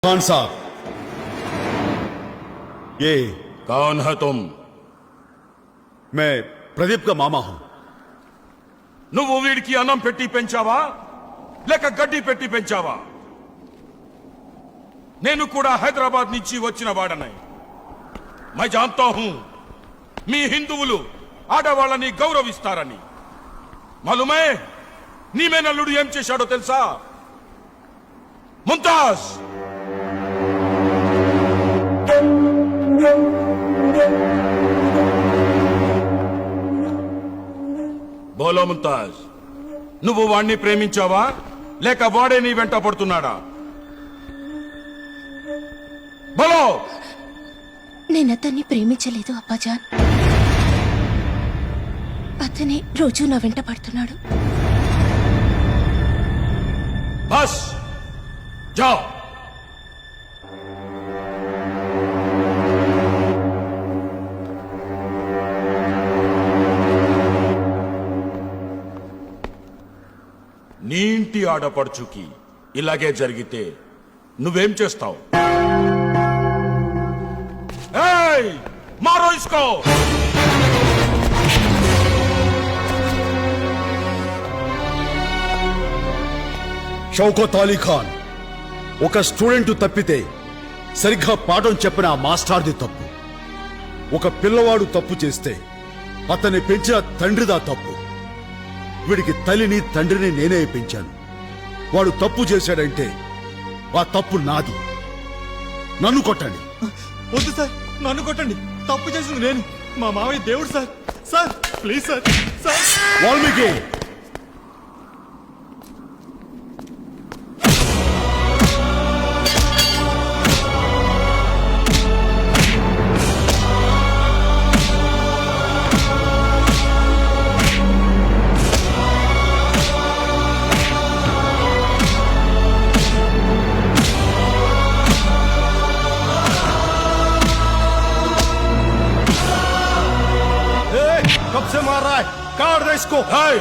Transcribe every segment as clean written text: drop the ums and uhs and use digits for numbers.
खान साहब, ये कौन है तुम? मैं प्रदीप का मामा हूं। నువ్వు వీడికి అన్నం పెట్టి పెంచావా లేక గడ్డి పెట్టి పెంచావా? నేను కూడా హైదరాబాద్ నుంచి వచ్చిన వాడనై. मैं जानता हूं మీ హిందువులు ఆడవాళ్ళని గౌరవిస్తారని. మాలుమే నీ మేనల్లుడు ఏం చేశాడో తెలుసా? ముంతాజ్, బోలో ముంతాజ్, నువ్వు వాణ్ణి ప్రేమించావా లేక వాడే నీ వెంట పడుతున్నాడా? బోలో. నేను అతన్ని ప్రేమించలేదు అబ్బాజాన్. అతనే రోజు నా వెంట పడుతున్నాడు. బస్ జాओ. నీ ఇంటి ఆడపడుచుకి ఇలాగే జరిగితే నువ్వేం చేస్తావు? ఏయ్, మారో ఇస్కో. షౌకత్ అలీ ఖాన్ ఒక స్టూడెంట్ తప్పితే సరిగ్గా పాఠం చెప్పిన ఆ మాస్టర్ది తప్పు. ఒక పిల్లవాడు తప్పు చేస్తే అతన్ని పెంచిన తండ్రిదా తప్పు. వీడికి తల్లిని తండ్రిని నేనే పెంచాను. వాడు తప్పు చేశాడంటే ఆ తప్పు నాది. నన్ను కొట్టండి. వద్దు సార్, నన్ను కొట్టండి. తప్పు చేసింది నేను. మా మావయ్య దేవుడు sir. Sir please sir. Sir Valmiki, कब से मार रहा है? काट दे इसको. हाय,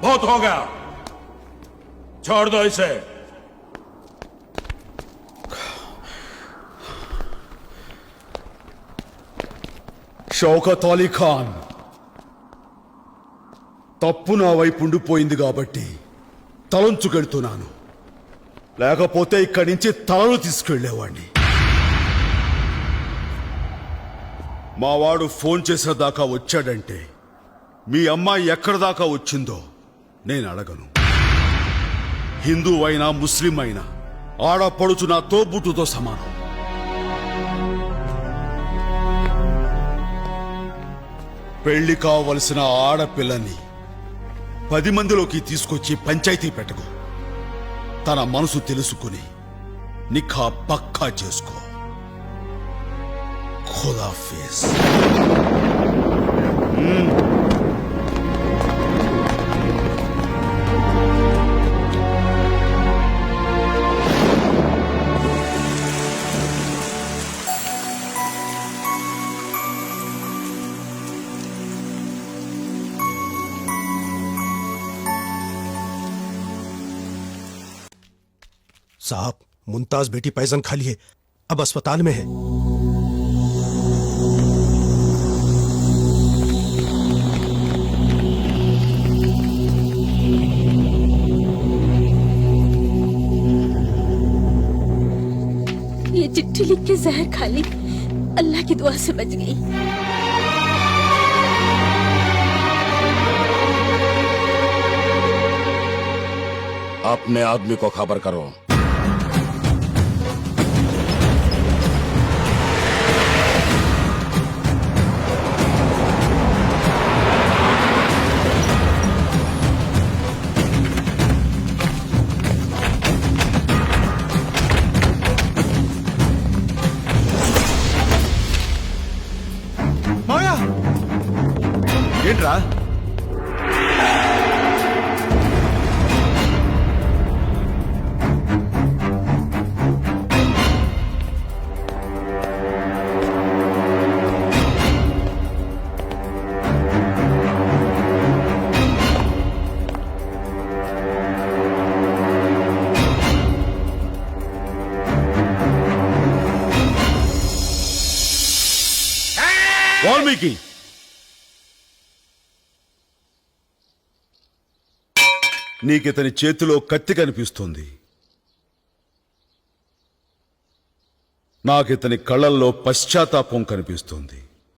बहुत हो गया, छोड़ दो इसे. షౌకత్ అలీ ఖాన్, తప్పు నా వైపు ఉండిపోయింది కాబట్టి తలంచుకెళ్తున్నాను. లేకపోతే ఇక్కడి నుంచి తలలు తీసుకెళ్లేవాడిని. మా వాడు ఫోన్ చేసిన దాకా వచ్చాడంటే మీ అమ్మాయి ఎక్కడి దాకా వచ్చిందో నేను అడగను. హిందూ అయినా ముస్లిం అయినా ఆడపడుచు నా తోబుట్టుతో సమానం. పెళ్లి కావలసిన ఆడపిల్లని 10 మందిలోకి తీసుకొచ్చి పంచాయతీ పెట్టకు. తన మనసు తెలుసుకుని నిఖా పక్కా చేసుకో. खुदाफिज. साहब, मुमताज बेटी पैजन खा लिए, अब अस्पताल में है. ये चिट्ठी लिख के जहर खा ली. अल्लाह की दुआ से बच गई. अपने आदमी को खबर करो. మావయ్య ఏంట్రా? వాల్మీకి నీకితని చేతిలో కత్తి కనిపిస్తుంది, నాకితని కళ్ళల్లో పశ్చాత్తాపం కనిపిస్తుంది.